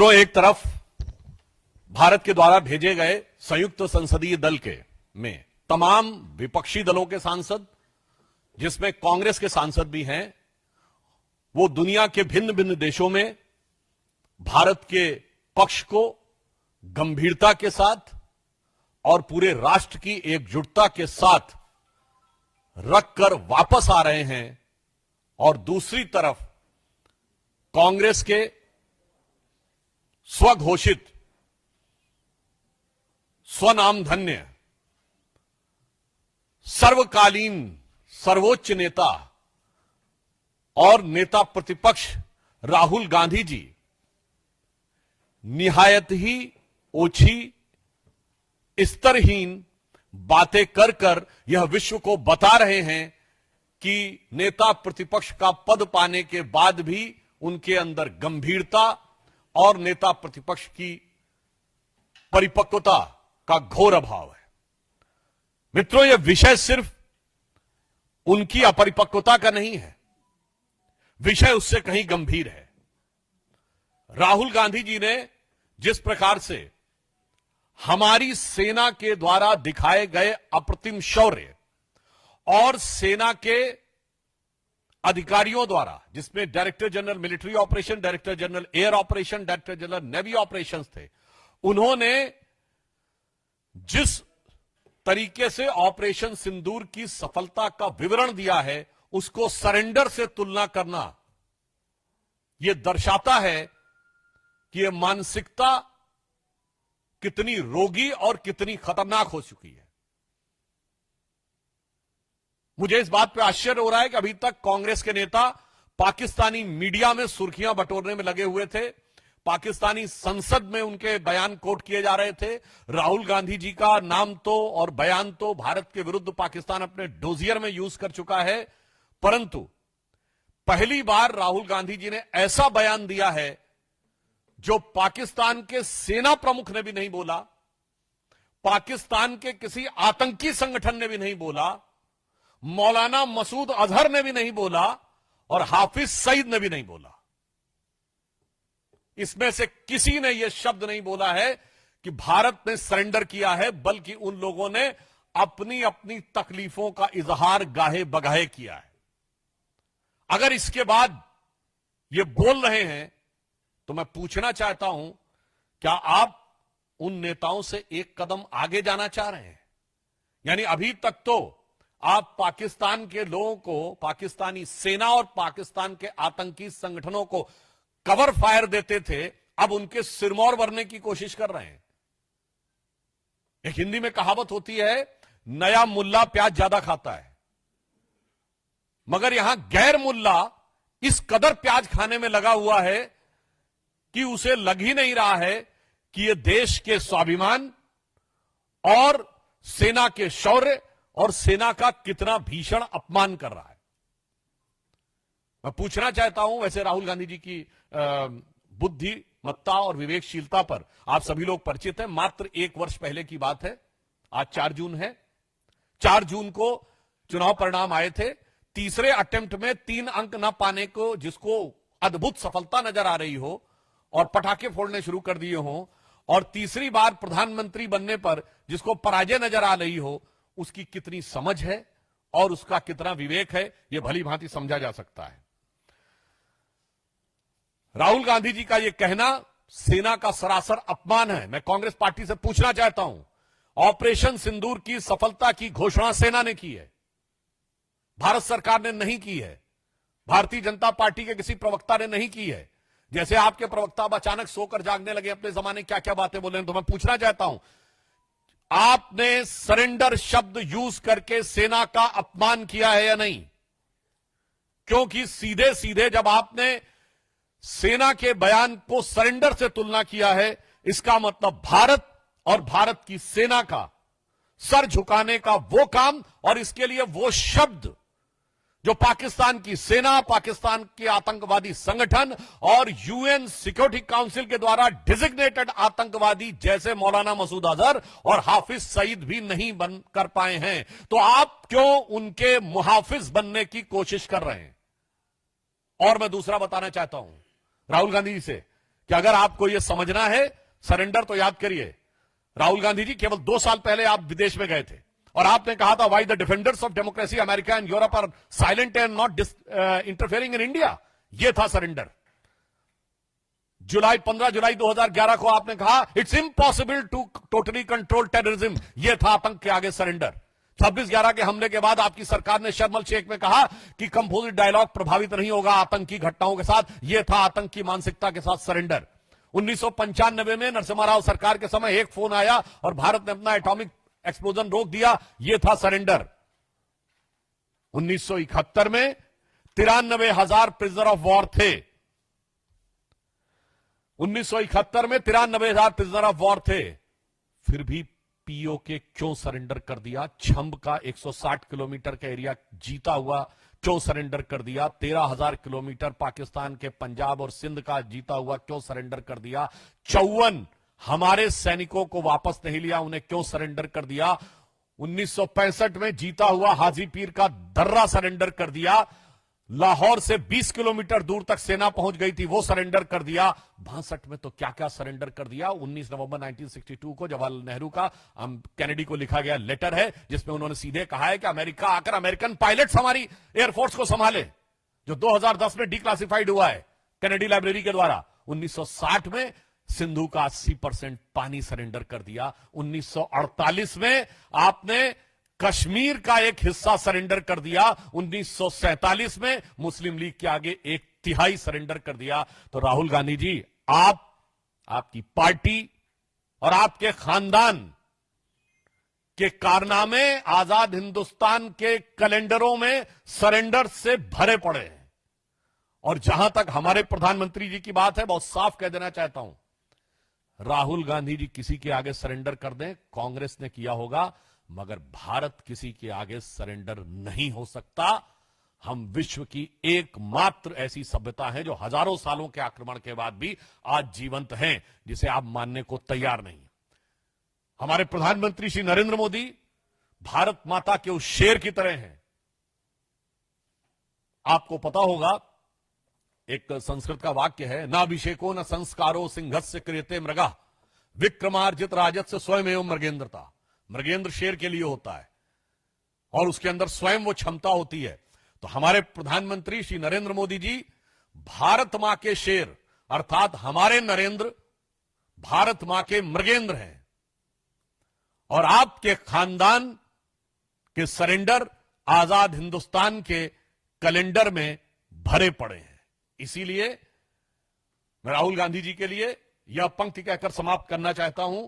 मित्रों, एक तरफ भारत के द्वारा भेजे गए संयुक्त संसदीय दल के में तमाम विपक्षी दलों के सांसद, जिसमें कांग्रेस के सांसद भी हैं, वो दुनिया के भिन्न भिन्न देशों में भारत के पक्ष को गंभीरता के साथ और पूरे राष्ट्र की एकजुटता के साथ रखकर वापस आ रहे हैं। और दूसरी तरफ कांग्रेस के स्वघोषित स्वनामधन्य सर्वकालीन सर्वोच्च नेता और नेता प्रतिपक्ष राहुल गांधी जी निहायत ही ओछी स्तरहीन बातें कर कर यह विश्व को बता रहे हैं कि नेता प्रतिपक्ष का पद पाने के बाद भी उनके अंदर गंभीरता और नेता प्रतिपक्ष की परिपक्वता का घोर अभाव है। मित्रों, यह विषय सिर्फ उनकी अपरिपक्वता का नहीं है, विषय उससे कहीं गंभीर है। राहुल गांधी जी ने जिस प्रकार से हमारी सेना के द्वारा दिखाए गए अप्रतिम शौर्य और सेना के अधिकारियों द्वारा, जिसमें director general military operation, director general air operation, director general navy operations थे, उन्होंने जिस तरीके से ऑपरेशन सिंदूर की सफलता का विवरण दिया है, उसको सरेंडर से तुलना करना यह दर्शाता है कि यह मानसिकता कितनी रोगी और कितनी खतरनाक हो चुकी है। मुझे इस बात पे आश्चर्य हो रहा है कि अभी तक कांग्रेस के नेता पाकिस्तानी मीडिया में सुर्खियां बटोरने में लगे हुए थे, पाकिस्तानी संसद में उनके बयान कोट किए जा रहे थे। राहुल गांधी जी का नाम तो और बयान तो भारत के विरुद्ध पाकिस्तान अपने डोजियर में यूज कर चुका है, परंतु पहली बार राहुल गांधी जी ने ऐसा बयान दिया है जो पाकिस्तान के सेना प्रमुख ने भी नहीं बोला, पाकिस्तान के किसी आतंकी संगठन ने भी नहीं बोला, मौलाना मसूद अजहर ने भी नहीं बोला और हाफिज सईद ने भी नहीं बोला। इसमें से किसी ने यह शब्द नहीं बोला है कि भारत ने सरेंडर किया है, बल्कि उन लोगों ने अपनी अपनी तकलीफों का इजहार गाहे बगाहे किया है। अगर इसके बाद ये बोल रहे हैं तो मैं पूछना चाहता हूं, क्या आप उन नेताओं से एक कदम आगे जाना चाह रहे हैं? यानी अभी तक तो आप पाकिस्तान के लोगों को, पाकिस्तानी सेना और पाकिस्तान के आतंकी संगठनों को कवर फायर देते थे, अब उनके सिरमौर भरने की कोशिश कर रहे हैं। एक हिंदी में कहावत होती है, नया मुल्ला प्याज ज्यादा खाता है, मगर यहां गैर मुल्ला इस कदर प्याज खाने में लगा हुआ है कि उसे लग ही नहीं रहा है कि यह देश के स्वाभिमान और सेना के शौर्य और सेना का कितना भीषण अपमान कर रहा है। मैं पूछना चाहता हूं, वैसे राहुल गांधी जी की बुद्धिमत्ता और विवेकशीलता पर आप सभी लोग परिचित हैं। मात्र एक वर्ष पहले की बात है, आज 4 जून है। 4 जून को चुनाव परिणाम आए थे। तीसरे अटेम्प्ट में 3 अंक न पाने को, जिसको अद्भुत सफलता नजर आ रही हो और पटाखे फोड़ने शुरू कर दिए हो, और तीसरी बार प्रधानमंत्री बनने पर जिसको पराजय नजर आ रही हो, उसकी कितनी समझ है और उसका कितना विवेक है, यह भली भांति समझा जा सकता है। राहुल गांधी जी का यह कहना सेना का सरासर अपमान है। मैं कांग्रेस पार्टी से पूछना चाहता हूं, ऑपरेशन सिंदूर की सफलता की घोषणा सेना ने की है, भारत सरकार ने नहीं की है, भारतीय जनता पार्टी के किसी प्रवक्ता ने नहीं की है। जैसे आपके प्रवक्ता अब अचानक सोकर जागने लगे, अपने जमाने क्या क्या बातें बोले, तो मैं पूछना चाहता हूं, आपने सरेंडर शब्द यूज करके सेना का अपमान किया है या नहीं? क्योंकि सीधे सीधे जब आपने सेना के बयान को सरेंडर से तुलना किया है, इसका मतलब भारत और भारत की सेना का सर झुकाने का वो काम और इसके लिए वो शब्द जो पाकिस्तान की सेना, पाकिस्तान के आतंकवादी संगठन और यूएन सिक्योरिटी काउंसिल के द्वारा डिजिग्नेटेड आतंकवादी जैसे मौलाना मसूद अजहर और हाफिज सईद भी नहीं बन कर पाए हैं, तो आप क्यों उनके मुहाफिज बनने की कोशिश कर रहे हैं? और मैं दूसरा बताना चाहता हूं राहुल गांधी जी से कि अगर आपको यह समझना है सरेंडर, तो याद करिए राहुल गांधी जी केवल 2 साल पहले आप विदेश में गए थे और आपने कहा था, why the defenders of democracy America and Europe are silent and not interfering in India. यह था सरेंडर। 15 जुलाई 2011 को आपने कहा, it's impossible to totally control terrorism. यह था आतंक के आगे सरेंडर। 26/11 के हमले के बाद आपकी सरकार ने शर्म शेख में कहा कि कंपोजिट डायलॉग प्रभावित नहीं होगा आतंकी घटनाओं के साथ। यह था आतंक की मानसिकता के साथ सरेंडर। 1995 में नरसिम्हा राव सरकार के समय एक फोन आया और भारत ने अपना एटॉमिक एक्सप्लोजन रोक दिया। यह था सरेंडर। 1971 में 93,000 प्रिजनर ऑफ वॉर थे। 1971 में 93,000 प्रिजनर ऑफ वॉर थे। फिर भी पीओके क्यों सरेंडर कर दिया? छंब का 160 किलोमीटर का एरिया जीता हुआ क्यों सरेंडर कर दिया? 13,000 किलोमीटर पाकिस्तान के पंजाब और सिंध का जीता हुआ क्यों सरेंडर कर दिया? 54 हमारे सैनिकों को वापस नहीं लिया, उन्हें क्यों सरेंडर कर दिया? 1965 में जीता हुआ हाजीपीर का दर्रा सरेंडर कर दिया। लाहौर से 20 किलोमीटर दूर तक सेना पहुंच गई थी, वो सरेंडर कर दिया। 62 में तो क्या क्या सरेंडर कर दिया। 19 नवंबर 1962 को जवाहरलाल नेहरू का कैनेडी को लिखा गया लेटर है, जिसमें उन्होंने सीधे कहा है कि अमेरिका आकर अमेरिकन पायलट्स हमारी एयरफोर्स को संभाले, जो 2010 में डिक्लासिफाइड हुआ है कैनेडी लाइब्रेरी के द्वारा। 1960 में सिंधु का 80% पानी सरेंडर कर दिया। 1948 में आपने कश्मीर का एक हिस्सा सरेंडर कर दिया। 1947 में मुस्लिम लीग के आगे 1/3 सरेंडर कर दिया। तो राहुल गांधी जी, आपकी पार्टी और आपके खानदान के कारनामे आजाद हिंदुस्तान के कैलेंडरों में सरेंडर से भरे पड़े हैं। और जहां तक हमारे प्रधानमंत्री जी की बात है, बहुत साफ कह देना चाहता हूं, राहुल गांधी जी किसी के आगे सरेंडर कर दें, कांग्रेस ने किया होगा, मगर भारत किसी के आगे सरेंडर नहीं हो सकता। हम विश्व की एकमात्र ऐसी सभ्यता है जो हजारों सालों के आक्रमण के बाद भी आज जीवंत हैं, जिसे आप मानने को तैयार नहीं। हमारे प्रधानमंत्री श्री नरेंद्र मोदी भारत माता के उस शेर की तरह हैं। आपको पता होगा, एक संस्कृत का वाक्य है, नाभिषेको न संस्कारो सिंहस्य क्रियते मृगा विक्रमार्जित राजत्स्य स्वयं एवं मृगेंद्रता। मृगेंद्र शेर के लिए होता है और उसके अंदर स्वयं वो क्षमता होती है। तो हमारे प्रधानमंत्री श्री नरेंद्र मोदी जी भारत मां के शेर, अर्थात हमारे नरेंद्र भारत मां के मृगेंद्र हैं। और आपके खानदान के सरेंडर आजाद हिंदुस्तान के कैलेंडर में भरे पड़े हैं। इसीलिए मैं राहुल गांधी जी के लिए यह पंक्ति कहकर समाप्त करना चाहता हूं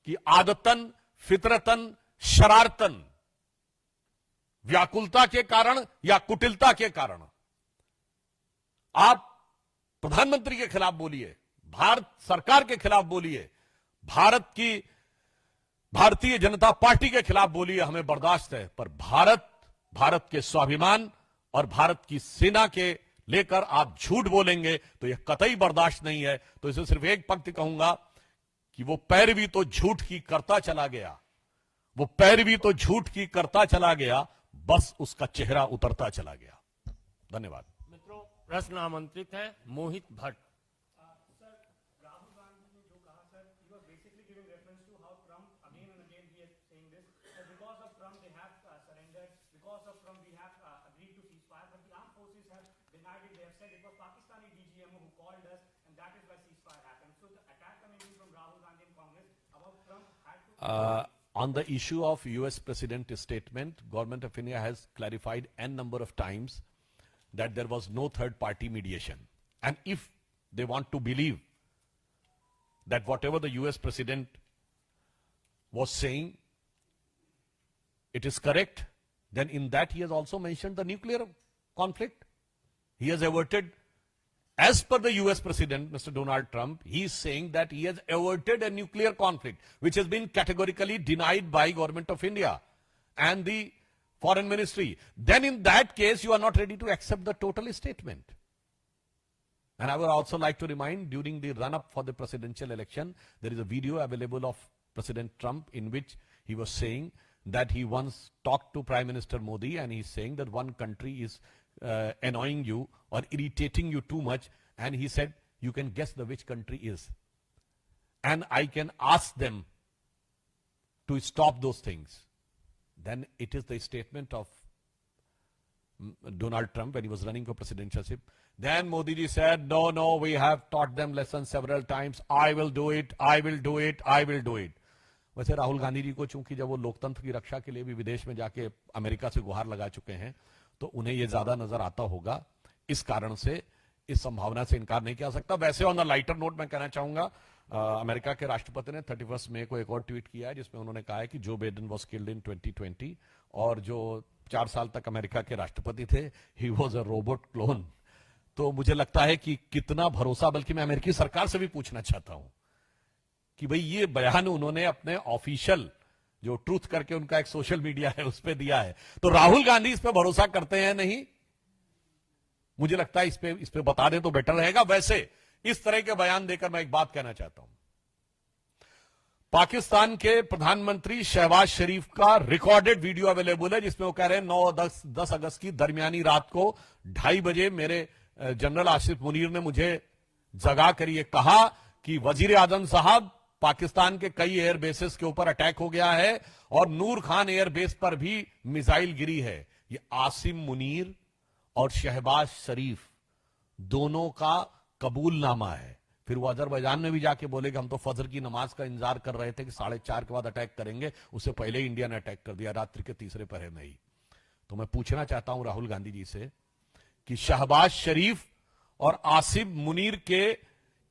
कि आदतन, फितरतन, शरारतन, व्याकुलता के कारण या कुटिलता के कारण आप प्रधानमंत्री के खिलाफ बोलिए, भारत सरकार के खिलाफ बोलिए, भारतीय जनता पार्टी के खिलाफ बोलिए, हमें बर्दाश्त है। पर भारत के स्वाभिमान और भारत की सेना के लेकर आप झूठ बोलेंगे तो यह कतई बर्दाश्त नहीं है। तो इसे सिर्फ एक पंक्ति कहूंगा कि वो पैरवी तो झूठ की करता चला गया, वो पैरवी तो झूठ की करता चला गया, बस उसका चेहरा उतरता चला गया। धन्यवाद। मित्रों, प्रश्न आमंत्रित है मोहित Bhatt. On the issue of US President's statement, Government of India has clarified n number of times that there was no third party mediation. And if they want to believe that whatever the US President was saying, it is correct, then in that he has also mentioned the nuclear conflict. He has averted, as per the US President, Mr. Donald Trump, he is saying that he has averted a nuclear conflict, which has been categorically denied by Government of India and the Foreign Ministry. Then in that case, you are not ready to accept the total statement. And I would also like to remind, during the run-up for the presidential election, there is a video available of President Trump in which he was saying that he once talked to Prime Minister Modi and he's saying that one country is annoying you or irritating you too much, and he said you can guess the which country is. And I can ask them to stop those things. Then it is the statement of Donald Trump when he was running for presidentialship. Then Modi ji said, no, we have taught them lessons several times. I will do it. वैसे राहुल गांधी जी को चूंकि जब वो लोकतंत्र की रक्षा के लिए भी विदेश में जाके अमेरिका से गुहार लगा चुके हैं, तो उन्हें ये ज्यादा नजर आता होगा. इस कारण से इस संभावना से इनकार नहीं किया सकता. वैसे ऑन द लाइटर नोट मैं कहना चाहूंगा, अमेरिका के राष्ट्रपति ने 31 मई को एक और ट्वीट किया है जिसमें उन्होंने कहा है कि Joe Biden was killed in 2020 और जो 4 साल तक अमेरिका के राष्ट्रपति थे, he was a robot clone. तो मुझे लगता है कि कितना भरोसा, बल्कि मैं अमेरिकी सरकार से भी पूछना चाहता हूं कि भाई ये बयान उन्होंने अपने ऑफिशियल जो ट्रूथ करके उनका एक सोशल मीडिया है उस पर दिया है, तो राहुल गांधी इस पे भरोसा करते हैं नहीं? मुझे लगता है इस पे बता दें तो बेटर रहेगा. वैसे इस तरह के बयान देकर मैं एक बात कहना चाहता हूं. पाकिस्तान के प्रधानमंत्री शहबाज शरीफ का रिकॉर्डेड वीडियो अवेलेबल है जिसमें वो कह रहे हैं 9-10 अगस्त की दरमियानी रात को 2:30 बजे मेरे जनरल आसिफ मुनीर ने मुझे जगा कर ये कहा कि वजीर आजम साहब, पाकिस्तान के कई एयर बेसेस के ऊपर अटैक हो गया है और नूर खान एयर बेस पर भी मिसाइल गिरी है. ये आसिम मुनीर और शहबाज शरीफ दोनों का कबूलनामा है. फिर वो अजरबैजान में भी जाके बोले कि हम तो फजर की नमाज का इंतजार कर रहे थे कि 4:30 के बाद अटैक करेंगे, उससे पहले ही इंडिया ने अटैक कर दिया रात्रि के तीसरे पहर में ही. तो मैं पूछना चाहता हूं राहुल गांधी जी से कि शहबाज शरीफ और आसिम मुनीर के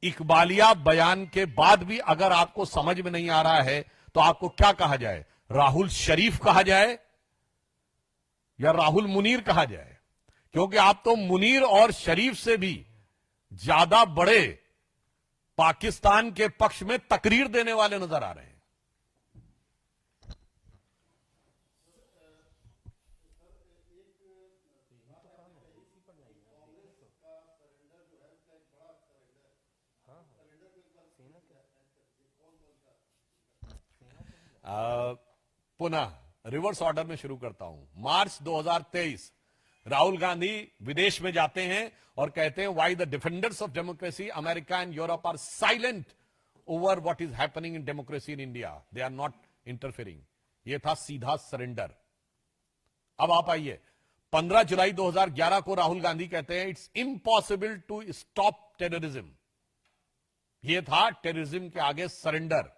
इकबालिया बयान के बाद भी अगर आपको समझ में नहीं आ रहा है तो आपको क्या कहा जाए? राहुल शरीफ कहा जाए या राहुल मुनीर कहा जाए? क्योंकि आप तो मुनीर और शरीफ से भी ज्यादा बड़े पाकिस्तान के पक्ष में तकरीर देने वाले नजर आ रहे हैं. पुनः रिवर्स ऑर्डर में शुरू करता हूं. मार्च 2023 राहुल गांधी विदेश में जाते हैं और कहते हैं why the defenders of democracy America and Europe are silent over what is happening in democracy in India, they are not interfering. यह था सीधा सरेंडर. अब आप आइए, 15 जुलाई 2011 को राहुल गांधी कहते हैं it's impossible to stop terrorism. यह था टेररिज्म के आगे सरेंडर.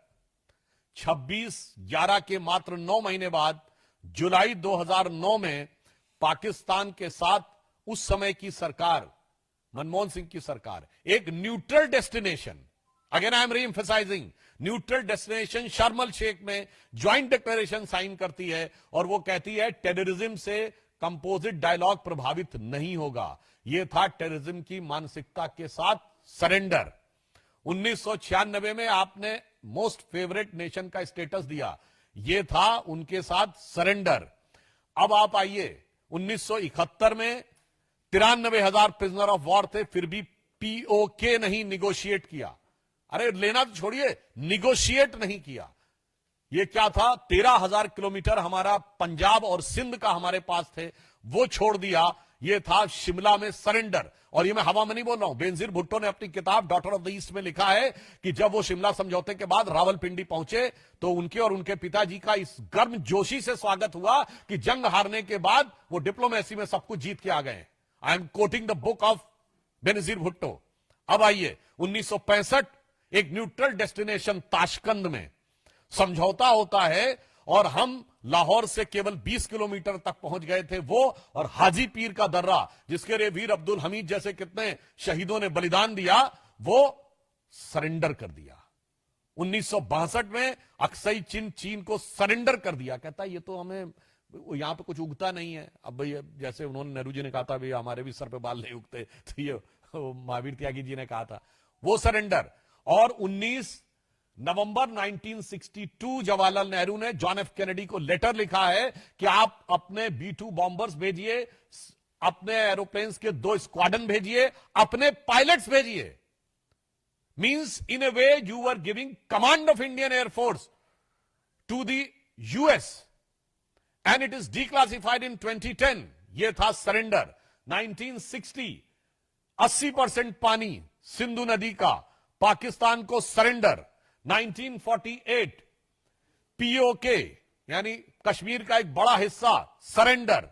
26/11 के मात्र 9 महीने बाद जुलाई 2009 में पाकिस्तान के साथ उस समय की सरकार, मनमोहन सिंह की सरकार, एक neutral destination, again I am री एम्फसाइजिंग, न्यूट्रल डेस्टिनेशन शर्म शेख में ज्वाइंट डिक्लेरेशन साइन करती है और वो कहती है टेररिज्म से कंपोजिट डायलॉग प्रभावित नहीं होगा. यह था टेररिज्म की मानसिकता के साथ सरेंडर. 1996 में आपने मोस्ट फेवरेट नेशन का स्टेटस दिया, यह था उनके साथ सरेंडर. अब आप आइए, 1971 में 93,000 प्रिजनर ऑफ वॉर थे, फिर भी पीओके नहीं निगोशिएट किया. अरे लेना तो छोड़िए, निगोशिएट नहीं किया. यह क्या था? 13,000 किलोमीटर हमारा पंजाब और सिंध का हमारे पास थे, वो छोड़ दिया. यह था शिमला में सरेंडर. और ये मैं हवा में नहीं बोल रहा हूं, बेनजीर भुट्टो ने अपनी किताब डॉटर ऑफ द ईस्ट में लिखा है कि जब वो शिमला समझौते के बाद रावलपिंडी पहुंचे तो उनके और उनके पिताजी का इस गर्म जोशी से स्वागत हुआ कि जंग हारने के बाद वो डिप्लोमेसी में सब कुछ जीत के आ गए. I am quoting the book of Benazir Bhutto. अब आइए, 1965 एक न्यूट्रल डेस्टिनेशन ताशकंद में समझौता होता है और हम लाहौर से केवल 20 किलोमीटर तक पहुंच गए थे. वो और हाजी पीर का दर्रा, जिसके लिए वीर अब्दुल हमीद जैसे कितने शहीदों ने बलिदान दिया, वो सरेंडर कर दिया. 1962 में अक्सई चीन को सरेंडर कर दिया. कहता ये तो हमें यहां पे कुछ उगता नहीं है. अब भाई जैसे उन्होंने, नेहरू जी ने कहा था भाई हमारे भी सर पे बाल नहीं उगते, तो ये महावीर त्यागी जी ने कहा था, वो सरेंडर. और 19 नवंबर 1962 जवाहरलाल नेहरू ने जॉन एफ कैनेडी को लेटर लिखा है कि आप अपने B-2 बॉम्बर्स भेजिए, अपने एरोप्लेन्स के 2 स्क्वाड्रन भेजिए, अपने पायलट्स भेजिए. Means in a way you are giving command of Indian air force to the US and it is declassified in 2010. यह था सरेंडर. 1960 80% पानी सिंधु नदी का पाकिस्तान को सरेंडर। 1948 पीओके यानी कश्मीर का एक बड़ा हिस्सा सरेंडर।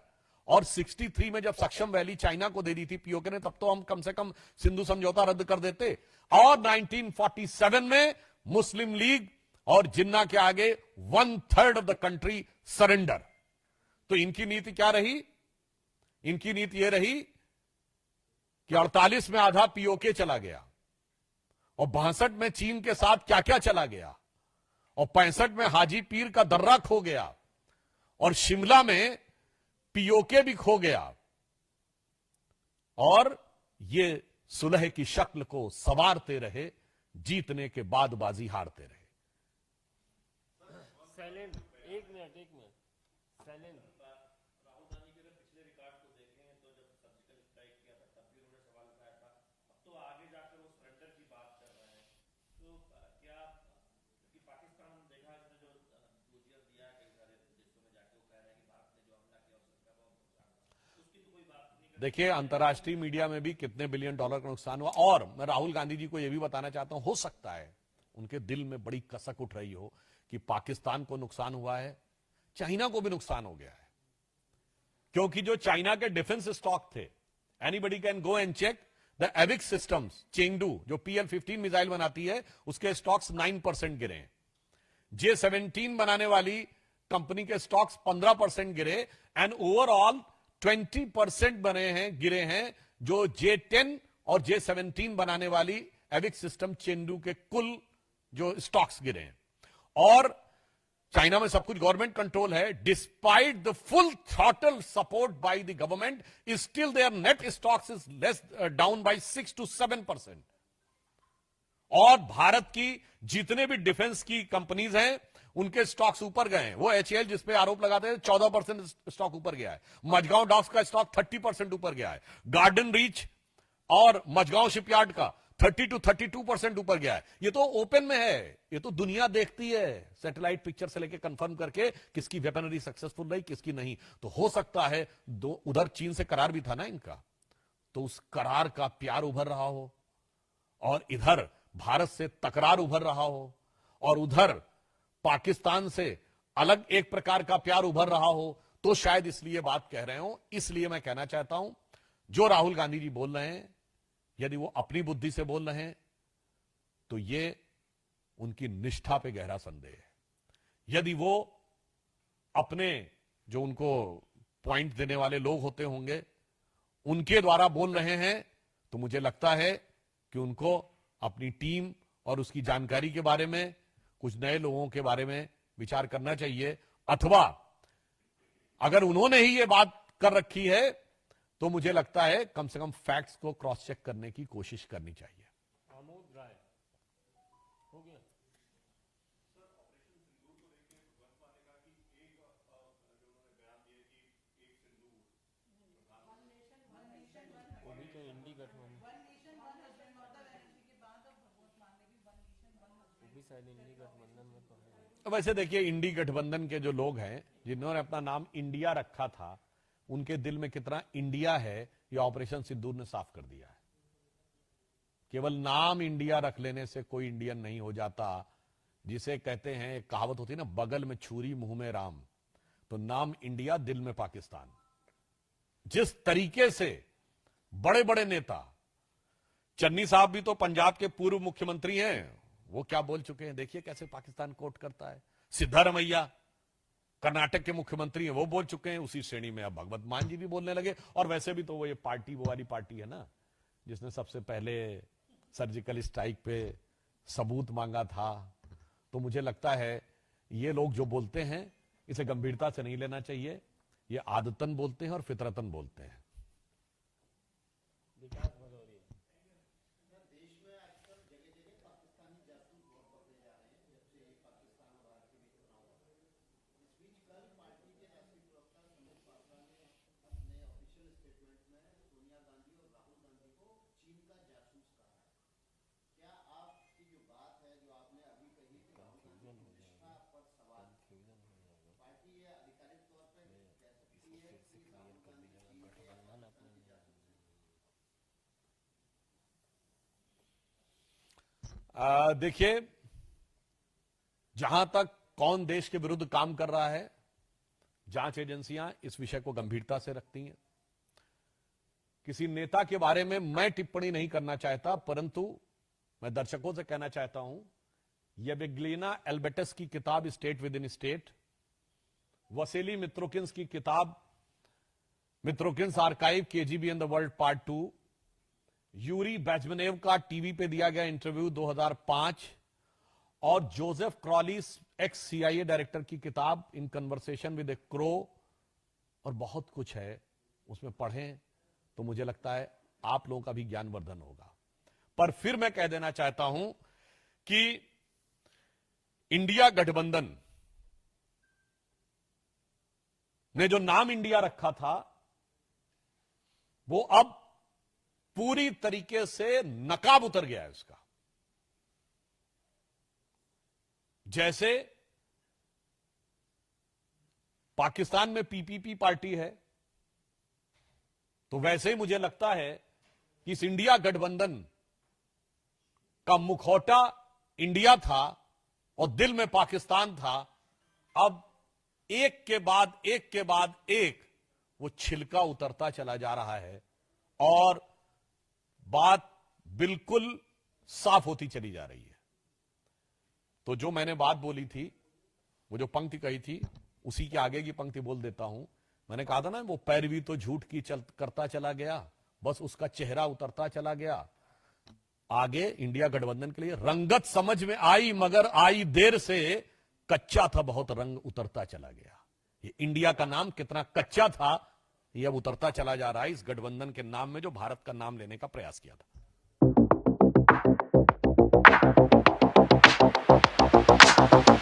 और 63 में जब सक्षम वैली चाइना को दे दी थी पीओके ने, तब तो हम कम से कम सिंधु समझौता रद्द कर देते। और 1947 में मुस्लिम लीग और जिन्ना के आगे 1/3 ऑफ द कंट्री सरेंडर। तो इनकी नीति क्या रही? इनकी नीति यह रही कि 48 में आधा पीओके चला गया, और 62 में चीन के साथ क्या क्या चला गया, और 65 में हाजी पीर का दर्रा खो गया, और शिमला में पीओके भी खो गया, और ये सुलह की शक्ल को संवारते रहे, जीतने के बाद बाजी हारते रहे। साइलेंट, एक मिनट साइलेंट। राहुल गांधी के अगर पिछले रिकॉर्ड को देखें तो जब सर्जिकल स्ट्राइक किया था तब भी उन्होंने सवाल उठाया था। अब तो आगे जाकर वो सरेंडर की बात कर रहे हैं। तो क्या क्योंकि पाकिस्तान देखा इसने जो क्लोजर दिया है कई सारे देशों में जाके, वो कह रहे हैं कि भारत ने जो हमला किया उसका बहुत नुकसान हुआ, उसकी तो कोई बात नहीं। देखिए, अंतर्राष्ट्रीय मीडिया में भी कितने बिलियन डॉलर का नुकसान हुआ। और मैं राहुल गांधी जी को यह भी बताना चाहता हूं, हो सकता है उनके दिल में बड़ी कसक उठ रही हो कि पाकिस्तान को नुकसान हुआ है, चाइना को भी नुकसान हो गया है। क्योंकि जो चाइना के डिफेंस स्टॉक थे, anybody can go and check the AVICs systems, Chengdu जो PL-15 मिसाइल बनाती है, उसके स्टॉक्स 9% गिरे हैं। J-17 बनाने वाली कंपनी के स्टॉक्स 15% गिरे, एंड ओवरऑल 20% गिरे हैं जो J-10 और J-17 बनाने वाली एविक्स सिस्टम चेंगडू के कुल जो स्टॉक्स गिरे हैं। और चाइना में सब कुछ गवर्नमेंट कंट्रोल है। Despite the full throttle support by the government, still there net stocks is less down by 6 to 7%। और भारत की जितने भी डिफेंस की कंपनीज हैं उनके स्टॉक्स ऊपर गए हैं। वो HAL जिसपे आरोप लगाते हैं 14% स्टॉक ऊपर गया है। मझगांव डॉक्स का स्टॉक 30% ऊपर गया है। गार्डन रीच और मझगांव शिपयार्ड का 30 to 32% ऊपर गया है। ये तो ओपन में है, ये तो दुनिया देखती है सैटेलाइट पिक्चर से लेके कंफर्म करके किसकी वेपनरी सक्सेसफुल रही किसकी नहीं। तो हो सकता है उधर चीन से करार भी था ना इनका, तो उस करार का प्यार उभर रहा हो, और इधर भारत से तकरार उभर रहा हो, और उधर पाकिस्तान से अलग एक प्रकार का प्यार उभर रहा हो, तो शायद इसलिए बात कह रहे हो। इसलिए मैं कहना चाहता हूं, जो राहुल गांधी जी बोल रहे हैं, यदि वो अपनी बुद्धि से बोल रहे हैं तो ये उनकी निष्ठा पे गहरा संदेह है। यदि वो अपने जो उनको पॉइंट देने वाले लोग होते होंगे उनके द्वारा बोल रहे हैं, तो मुझे लगता है कि उनको अपनी टीम और उसकी जानकारी के बारे में, कुछ नए लोगों के बारे में विचार करना चाहिए। अथवा अगर उन्होंने ही ये बात कर रखी है तो मुझे लगता है कम से कम फैक्ट्स को क्रॉस चेक करने की कोशिश करनी चाहिए। आमोद राय हो गया। अभी तो इंडी गठबंधन, वो भी शायद इंडी गठबंधन में तो है। वैसे देखिए, इंडी गठबंधन के जो लोग हैं जिन्होंने अपना नाम इंडिया रखा था, उनके दिल में कितना इंडिया है ये ऑपरेशन सिंदूर ने साफ कर दिया है। केवल नाम इंडिया रख लेने से कोई इंडियन नहीं हो जाता। जिसे कहते हैं, एक कहावत होती है ना, बगल में छुरी मुंह में राम। तो नाम इंडिया, दिल में पाकिस्तान। जिस तरीके से बड़े बड़े नेता, चन्नी साहब भी तो पंजाब के पूर्व मुख्यमंत्री हैं, वो क्या बोल चुके हैं, देखिए कैसे पाकिस्तान कोट करता है। सिद्धारमैया कर्नाटक के मुख्यमंत्री हैं, वो बोल चुके हैं। उसी श्रेणी में अब भगवत मान जी भी बोलने लगे। और वैसे भी तो वो ये पार्टी, वो वाली पार्टी है ना जिसने सबसे पहले सर्जिकल स्ट्राइक पे सबूत मांगा था। तो मुझे लगता है ये लोग जो बोलते हैं इसे गंभीरता से नहीं लेना चाहिए। ये आदतन बोलते हैं और फितरतन बोलते हैं। विकास भदौरिया। देखिए, जहां तक कौन देश के विरुद्ध काम कर रहा है, जांच एजेंसियां इस विषय को गंभीरता से रखती हैं। किसी नेता के बारे में मैं टिप्पणी नहीं करना चाहता, परंतु मैं दर्शकों से कहना चाहता हूं, येवग्लिना एल्बेटस की किताब state with in state, Vasili Mitrokhin's की किताब Mitrokhin's archive KGB in the world part 2, Yuri Bezmenov का टीवी पे दिया गया इंटरव्यू 2005, और Joseph Crowley's ex CIA director की किताब in conversation with a crow, और बहुत कुछ है, उसमें पढ़ें तो मुझे लगता है आप लोगों का भी ज्ञानवर्धन होगा। पर फिर मैं कह देना चाहता हूं कि इंडिया गठबंधन ने जो नाम इंडिया रखा था, वो अब पूरी तरीके से नकाब उतर गया है उसका। जैसे पाकिस्तान में पीपीपी पार्टी है, तो वैसे ही मुझे लगता है कि इस इंडिया गठबंधन का मुखौटा इंडिया था और दिल में पाकिस्तान था। अब एक के बाद एक वो छिलका उतरता चला जा रहा है और बात बिल्कुल साफ होती चली जा रही है। तो जो मैंने बात बोली थी, वो जो पंक्ति कही थी, उसी के आगे की पंक्ति बोल देता हूं। मैंने कहा था ना, वो पैरवी तो झूठ की करता चला गया, बस उसका चेहरा उतरता चला गया। आगे इंडिया गठबंधन के लिए रंगत समझ में आई, मगर आई देर से, कच्चा था बहुत, रंग उतरता चला गया। ये इंडिया का नाम कितना कच्चा था, ये अब उतरता चला जा रहा है इस गठबंधन के नाम में जो भारत का नाम लेने का प्रयास किया था।